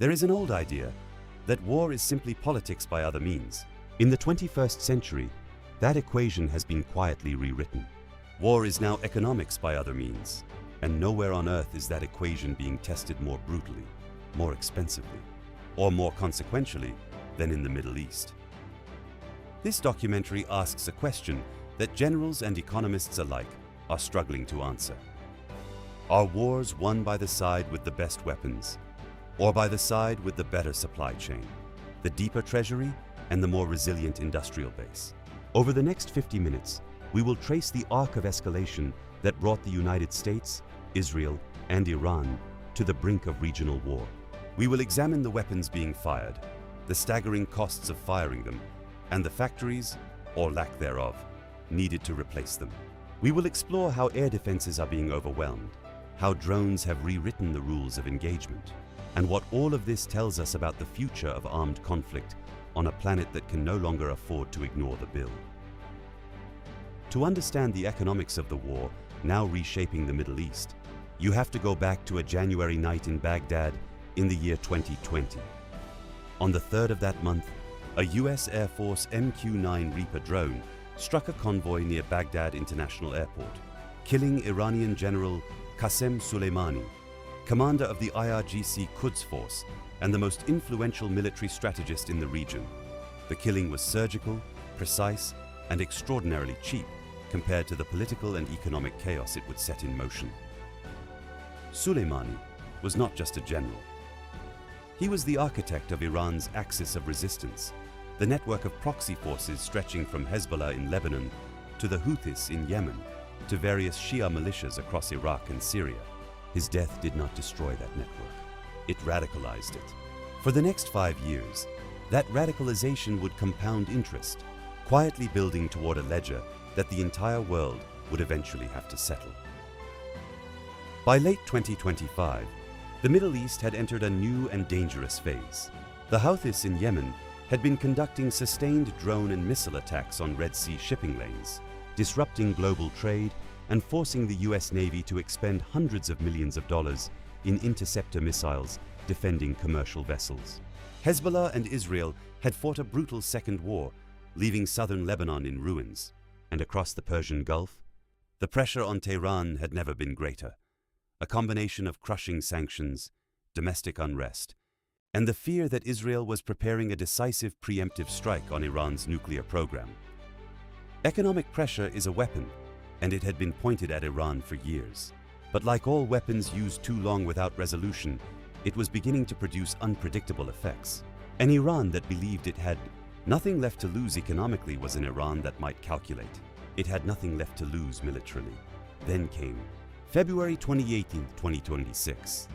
There is an old idea that war is simply politics by other means. In the 21st century, that equation has been quietly rewritten. War is now economics by other means, and nowhere on earth is that equation being tested more brutally, more expensively, or more consequentially than in the Middle East. This documentary asks a question that generals and economists alike are struggling to answer. Are wars won by the side with the best weapons, or by the side with the better supply chain, the deeper treasury, and the more resilient industrial base? Over the next 50 minutes, we will trace the arc of escalation that brought the United States, Israel, and Iran to the brink of regional war. We will examine the weapons being fired, the staggering costs of firing them, and the factories, or lack thereof, needed to replace them. We will explore how air defenses are being overwhelmed, how drones have rewritten the rules of engagement, and what all of this tells us about the future of armed conflict on a planet that can no longer afford to ignore the bill. To understand the economics of the war now reshaping the Middle East, you have to go back to a January night in Baghdad in the year 2020. On the 3rd of that month, a US Air Force MQ-9 Reaper drone struck a convoy near Baghdad International Airport, killing Iranian General Qasem Soleimani, commander of the IRGC Quds Force and the most influential military strategist in the region. The killing was surgical, precise, and extraordinarily cheap compared to the political and economic chaos it would set in motion. Soleimani was not just a general. He was the architect of Iran's axis of resistance, the network of proxy forces stretching from Hezbollah in Lebanon to the Houthis in Yemen to various Shia militias across Iraq and Syria. His death did not destroy that network. It radicalized it. For the next 5 years, that radicalization would compound interest, quietly building toward a ledger that the entire world would eventually have to settle. By late 2025, the Middle East had entered a new and dangerous phase. The Houthis in Yemen had been conducting sustained drone and missile attacks on Red Sea shipping lanes, disrupting global trade and forcing the US Navy to expend hundreds of millions of dollars in interceptor missiles defending commercial vessels. Hezbollah and Israel had fought a brutal second war, leaving southern Lebanon in ruins. And across the Persian Gulf, the pressure on Tehran had never been greater. A combination of crushing sanctions, domestic unrest, and the fear that Israel was preparing a decisive preemptive strike on Iran's nuclear program. Economic pressure is a weapon, and it had been pointed at Iran for years. But like all weapons used too long without resolution, it was beginning to produce unpredictable effects. An Iran that believed it had nothing left to lose economically was an Iran that might calculate. It had nothing left to lose militarily. Then came February 28, 2026.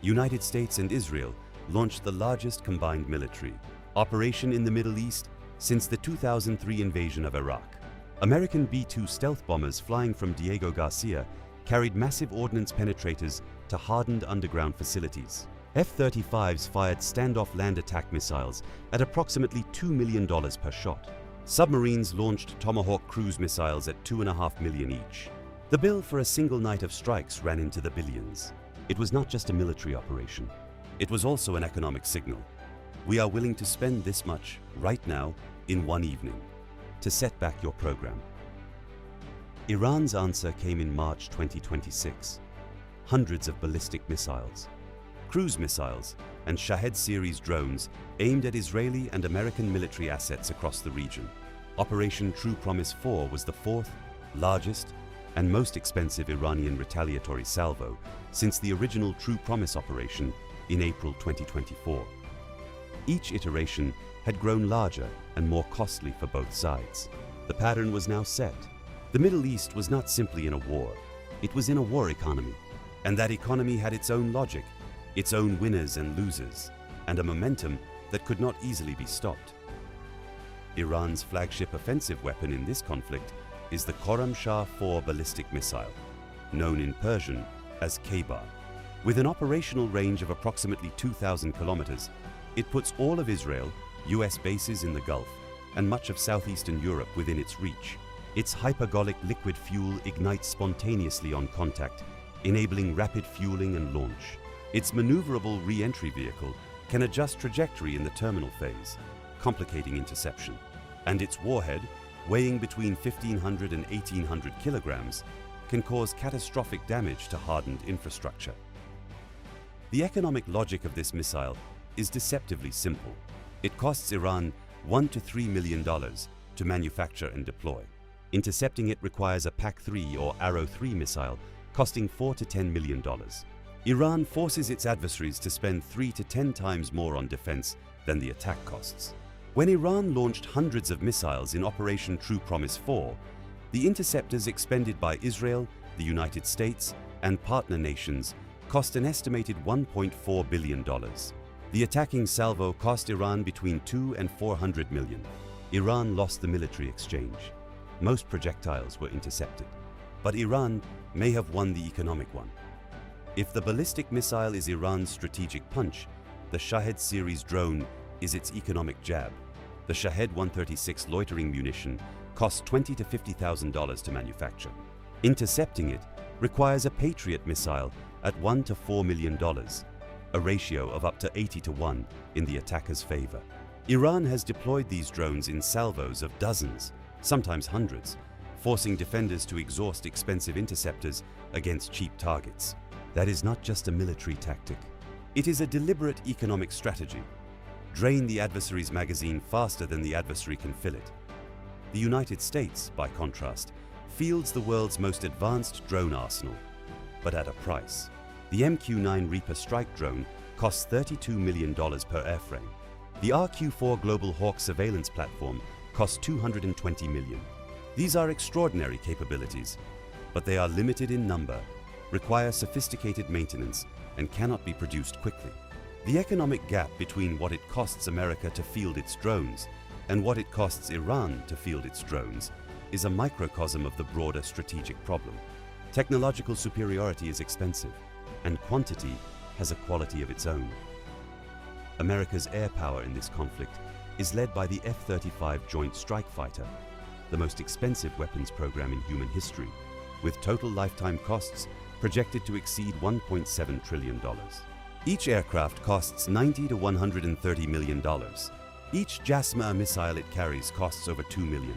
The United States and Israel launched the largest combined military operation in the Middle East since the 2003 invasion of Iraq. American B-2 stealth bombers flying from Diego Garcia carried massive ordnance penetrators to hardened underground facilities. F-35s fired standoff land attack missiles at approximately $2 million per shot. Submarines launched Tomahawk cruise missiles at $2.5 million each. The bill for a single night of strikes ran into the billions. It was not just a military operation. It was also an economic signal. We are willing to spend this much right now in one evening to set back your program. Iran's answer came in March 2026. Hundreds of ballistic missiles, cruise missiles, and Shahed series drones aimed at Israeli and American military assets across the region. Operation True Promise 4 was the fourth, largest, and most expensive Iranian retaliatory salvo since the original True Promise operation in April 2024. Each iteration had grown larger and more costly for both sides. The pattern was now set. The Middle East was not simply in a war, it was in a war economy. And that economy had its own logic, its own winners and losers, and a momentum that could not easily be stopped. Iran's flagship offensive weapon in this conflict is the Khorramshahr 4 ballistic missile, known in Persian as K-bar. With an operational range of approximately 2,000 kilometers, it puts all of Israel, US bases in the Gulf, and much of southeastern Europe within its reach. Its hypergolic liquid fuel ignites spontaneously on contact, enabling rapid fueling and launch. Its maneuverable re-entry vehicle can adjust trajectory in the terminal phase, complicating interception. And its warhead, weighing between 1,500 and 1,800 kilograms, can cause catastrophic damage to hardened infrastructure. The economic logic of this missile is deceptively simple. It costs Iran $1 to $3 million to manufacture and deploy. Intercepting it requires a PAC-3 or Arrow-3 missile costing $4 to $10 million. Iran forces its adversaries to spend 3 to 10 times more on defense than the attack costs. When Iran launched hundreds of missiles in Operation True Promise 4, the interceptors expended by Israel, the United States, and partner nations cost an estimated $1.4 billion. The attacking salvo cost Iran between $200 and $400 million. Iran lost the military exchange. Most projectiles were intercepted. But Iran may have won the economic one. If the ballistic missile is Iran's strategic punch, the Shahed series drone is its economic jab. The Shahed 136 loitering munition costs $20,000 to $50,000 to manufacture. Intercepting it requires a Patriot missile at $1 to $4 million, a ratio of up to 80 to 1 in the attacker's favor. Iran has deployed these drones in salvos of dozens, sometimes hundreds, forcing defenders to exhaust expensive interceptors against cheap targets. That is not just a military tactic. It is a deliberate economic strategy. Drain the adversary's magazine faster than the adversary can fill it. The United States, by contrast, fields the world's most advanced drone arsenal, but at a price. The MQ-9 Reaper strike drone costs $32 million per airframe. The RQ-4 Global Hawk surveillance platform costs $220 million. These are extraordinary capabilities, but they are limited in number, require sophisticated maintenance, and cannot be produced quickly. The economic gap between what it costs America to field its drones and what it costs Iran to field its drones is a microcosm of the broader strategic problem. Technological superiority is expensive, and quantity has a quality of its own. America's air power in this conflict is led by the F-35 Joint Strike Fighter, the most expensive weapons program in human history, with total lifetime costs projected to exceed $1.7 trillion. Each aircraft costs $90 to $130 million. Each JASSM missile it carries costs over $2 million.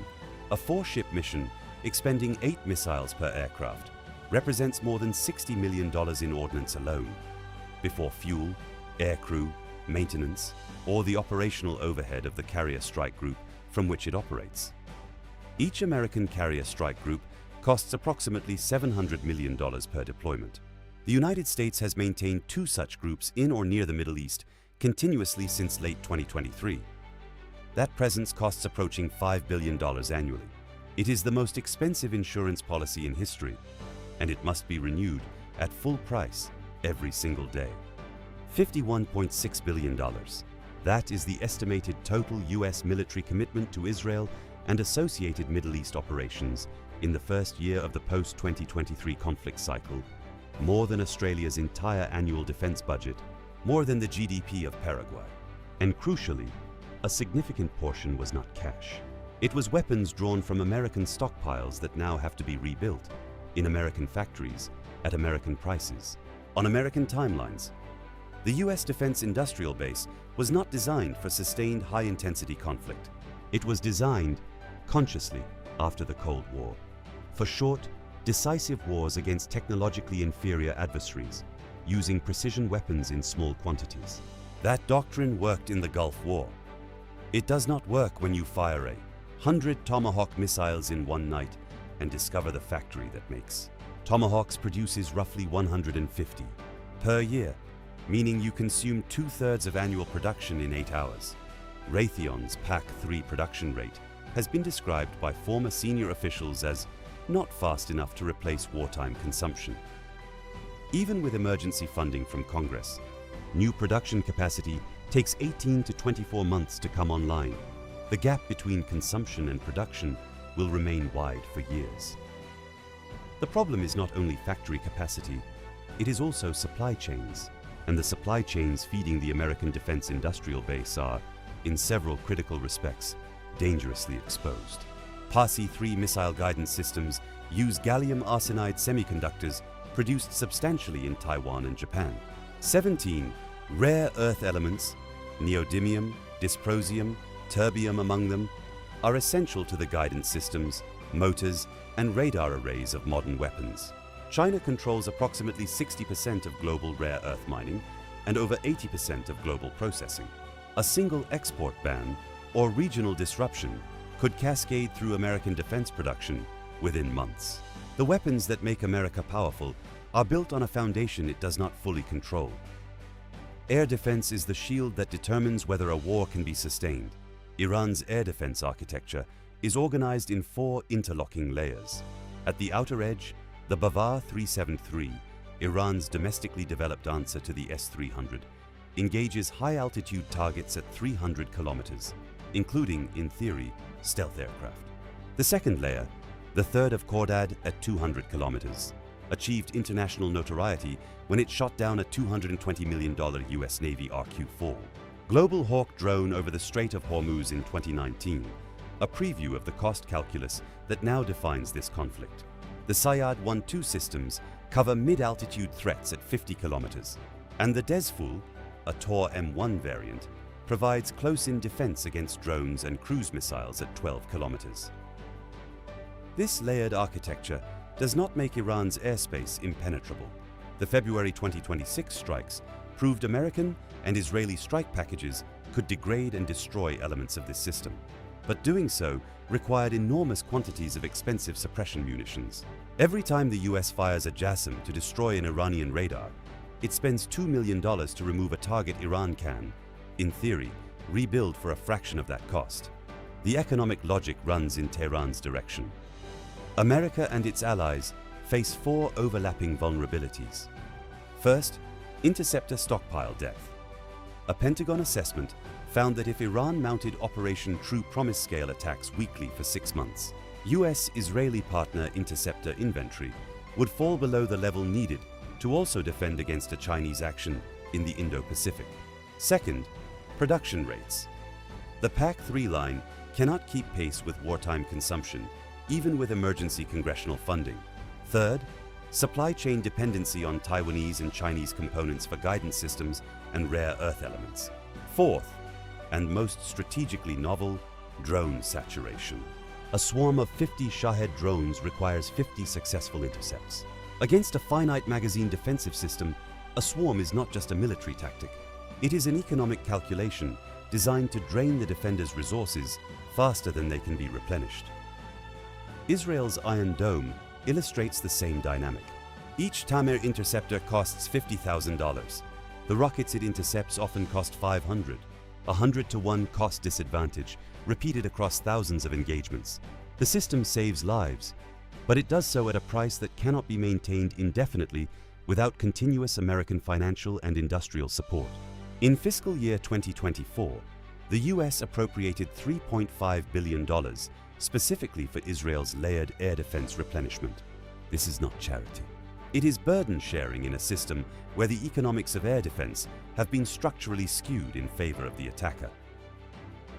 A 4-ship mission, expending 8 missiles per aircraft, represents more than $60 million in ordnance alone, before fuel, aircrew, maintenance, or the operational overhead of the carrier strike group from which it operates. Each American carrier strike group costs approximately $700 million per deployment. The United States has maintained 2 such groups in or near the Middle East continuously since late 2023. That presence costs approaching $5 billion annually. It is the most expensive insurance policy in history, and it must be renewed at full price every single day. $51.6 billion. That is the estimated total U.S. military commitment to Israel and associated Middle East operations in the first year of the post-2023 conflict cycle, more than Australia's entire annual defense budget, more than the GDP of Paraguay. And crucially, a significant portion was not cash. It was weapons drawn from American stockpiles that now have to be rebuilt, in American factories, at American prices, on American timelines. The U.S. defense industrial base was not designed for sustained high-intensity conflict. It was designed consciously after the Cold War for short, decisive wars against technologically inferior adversaries, using precision weapons in small quantities. That doctrine worked in the Gulf War. It does not work when you fire 100 Tomahawk missiles in one night and discover the factory that makes. Tomahawks produces roughly 150 per year, meaning you consume 2/3 of annual production in 8 hours. Raytheon's PAC-3 production rate has been described by former senior officials as not fast enough to replace wartime consumption. Even with emergency funding from Congress, new production capacity takes 18 to 24 months to come online. The gap between consumption and production will remain wide for years. The problem is not only factory capacity, it is also supply chains, and the supply chains feeding the American defense industrial base are, in several critical respects, dangerously exposed. PAC-3 missile guidance systems use gallium arsenide semiconductors produced substantially in Taiwan and Japan. 17 Rare earth elements, neodymium, dysprosium, terbium among them, are essential to the guidance systems, motors, and radar arrays of modern weapons. China controls approximately 60% of global rare earth mining and over 80% of global processing. A single export ban or regional disruption could cascade through American defense production within months. The weapons that make America powerful are built on a foundation it does not fully control. Air defense is the shield that determines whether a war can be sustained. Iran's air defense architecture is organized in 4 interlocking layers. At the outer edge, the Bavar 373, Iran's domestically developed answer to the S-300, engages high-altitude targets at 300 kilometers, including, in theory, stealth aircraft. The second layer, the third of Khordad at 200 kilometers, achieved international notoriety when it shot down a $220 million US Navy RQ-4. Global Hawk drone over the Strait of Hormuz in 2019, a preview of the cost calculus that now defines this conflict. The Sayyad 1-2 systems cover mid-altitude threats at 50 kilometers, and the Dezful, a Tor M1 variant, provides close-in defense against drones and cruise missiles at 12 kilometers. This layered architecture does not make Iran's airspace impenetrable. The February 2026 strikes proved American and Israeli strike packages could degrade and destroy elements of this system. But doing so required enormous quantities of expensive suppression munitions. Every time the US fires a JASSM to destroy an Iranian radar, it spends $2 million to remove a target Iran can, in theory, rebuild for a fraction of that cost. The economic logic runs in Tehran's direction. America and its allies face 4 overlapping vulnerabilities. First, interceptor stockpile depth. A Pentagon assessment found that if Iran mounted Operation True Promise scale attacks weekly for 6 months, US-Israeli partner interceptor inventory would fall below the level needed to also defend against a Chinese action in the Indo-Pacific. Second, production rates. The PAC-3 line cannot keep pace with wartime consumption, even with emergency congressional funding. Third, supply chain dependency on Taiwanese and Chinese components for guidance systems and rare earth elements. Fourth, and most strategically novel, drone saturation. A swarm of 50 Shahed drones requires 50 successful intercepts. Against a finite magazine defensive system, a swarm is not just a military tactic. It is an economic calculation designed to drain the defender's resources faster than they can be replenished. Israel's Iron Dome illustrates the same dynamic. Each Tamir interceptor costs $50,000. The rockets it intercepts often cost $500, a 100-to-1 cost disadvantage repeated across thousands of engagements. The system saves lives, but it does so at a price that cannot be maintained indefinitely without continuous American financial and industrial support. In fiscal year 2024, the US appropriated $3.5 billion specifically for Israel's layered air defense replenishment. This is not charity. It is burden sharing in a system where the economics of air defense have been structurally skewed in favor of the attacker.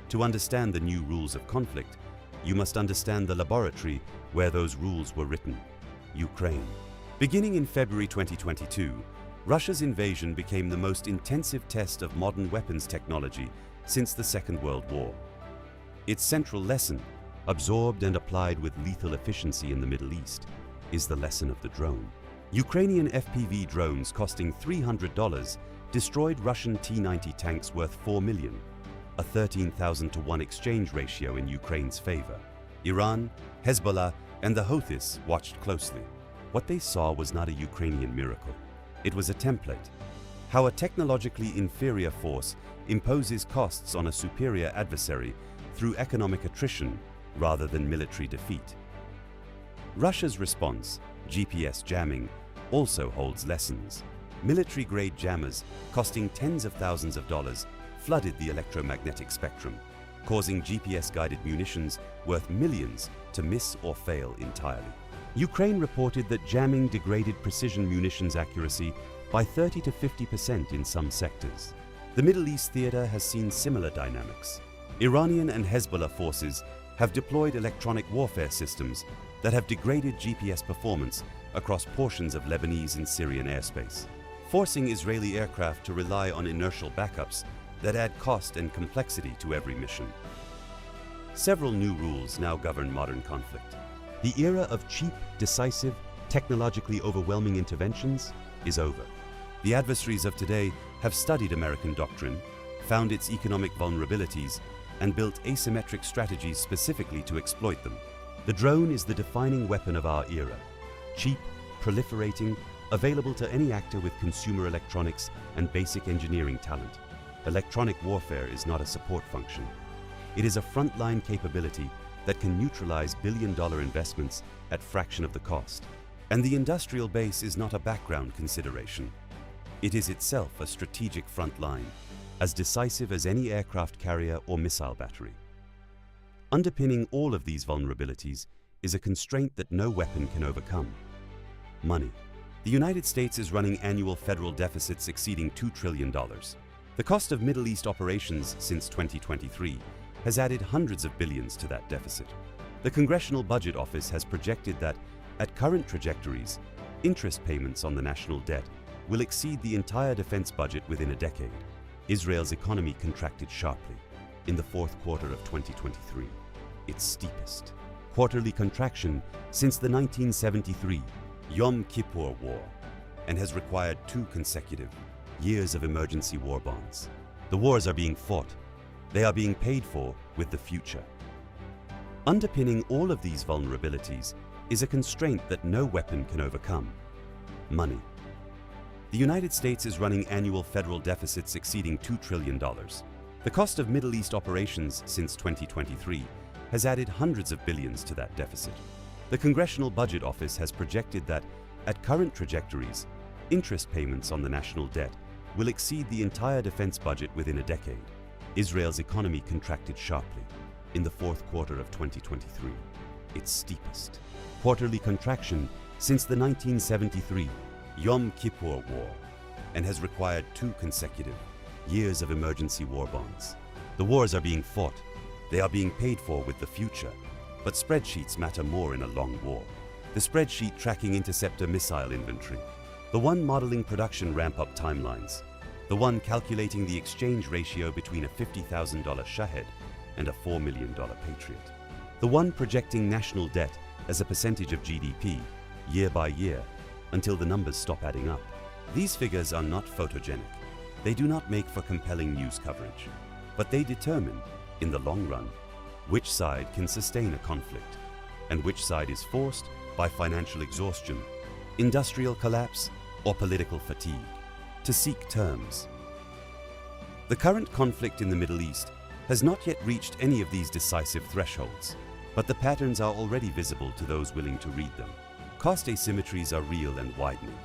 To understand the new rules of conflict, you must understand the laboratory where those rules were written: Ukraine. Beginning in February 2022, Russia's invasion became the most intensive test of modern weapons technology since the Second World War. Its central lesson, absorbed and applied with lethal efficiency in the Middle East, is the lesson of the drone. Ukrainian FPV drones costing $300 destroyed Russian T-90 tanks worth $4 million, a 13,000-to-1 exchange ratio in Ukraine's favor. Iran, Hezbollah, and the Houthis watched closely. What they saw was not a Ukrainian miracle. It was a template. How a technologically inferior force imposes costs on a superior adversary through economic attrition rather than military defeat. Russia's response, GPS jamming, also holds lessons. Military-grade jammers costing tens of thousands of dollars flooded the electromagnetic spectrum, causing GPS-guided munitions worth millions to miss or fail entirely. Ukraine reported that jamming degraded precision munitions accuracy by 30 to 50% in some sectors. The Middle East theater has seen similar dynamics. Iranian and Hezbollah forces have deployed electronic warfare systems that have degraded GPS performance across portions of Lebanese and Syrian airspace. forcing Israeli aircraft to rely on inertial backups that add cost and complexity to every mission. Several new rules now govern modern conflict. The era of cheap, decisive, technologically overwhelming interventions is over. The adversaries of today have studied American doctrine, found its economic vulnerabilities, and built asymmetric strategies specifically to exploit them. The drone is the defining weapon of our era. Cheap, proliferating, available to any actor with consumer electronics and basic engineering talent. Electronic warfare is not a support function. It is a frontline capability that can neutralize billion-dollar investments at fraction of the cost. And the industrial base is not a background consideration. It is itself a strategic front line, as decisive as any aircraft carrier or missile battery. Underpinning all of these vulnerabilities is a constraint that no weapon can overcome: money. The United States is running annual federal deficits exceeding $2 trillion. The cost of Middle East operations since 2023 has added hundreds of billions to that deficit. The Congressional Budget Office has projected that, at current trajectories, interest payments on the national debt will exceed the entire defense budget within a decade. Israel's economy contracted sharply in the fourth quarter of 2023, its steepest quarterly contraction since the 1973 Yom Kippur War, and has required 2 consecutive years of emergency war bonds. The wars are being fought. They are being paid for with the future. Underpinning all of these vulnerabilities is a constraint that no weapon can overcome: money. The United States is running annual federal deficits exceeding $2 trillion. The cost of Middle East operations since 2023 has added hundreds of billions to that deficit. The Congressional Budget Office has projected that, at current trajectories, interest payments on the national debt will exceed the entire defense budget within a decade. Israel's economy contracted sharply in the fourth quarter of 2023, its steepest quarterly contraction since the 1973 Yom Kippur War, and has required 2 consecutive years of emergency war bonds. The wars are being fought. They are being paid for with the future. But spreadsheets matter more in a long war. The spreadsheet tracking interceptor missile inventory, the one modeling production ramp-up timelines, the one calculating the exchange ratio between a $50,000 Shahed and a $4 million Patriot, the one projecting national debt as a percentage of GDP year by year until the numbers stop adding up. These figures are not photogenic. They do not make for compelling news coverage, but they determine, in the long run, which side can sustain a conflict and which side is forced by financial exhaustion, industrial collapse, or political fatigue to seek terms. The current conflict in the Middle East has not yet reached any of these decisive thresholds, but the patterns are already visible to those willing to read them. Cost asymmetries are real and widening.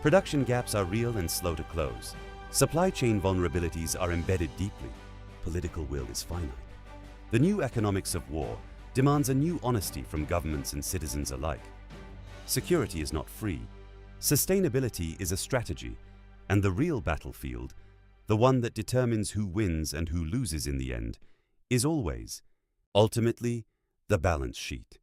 Production gaps are real and slow to close. Supply chain vulnerabilities are embedded deeply. Political will is finite. The new economics of war demands a new honesty from governments and citizens alike. Security is not free. Sustainability is a strategy, and the real battlefield, the one that determines who wins and who loses in the end, is always, ultimately, the balance sheet.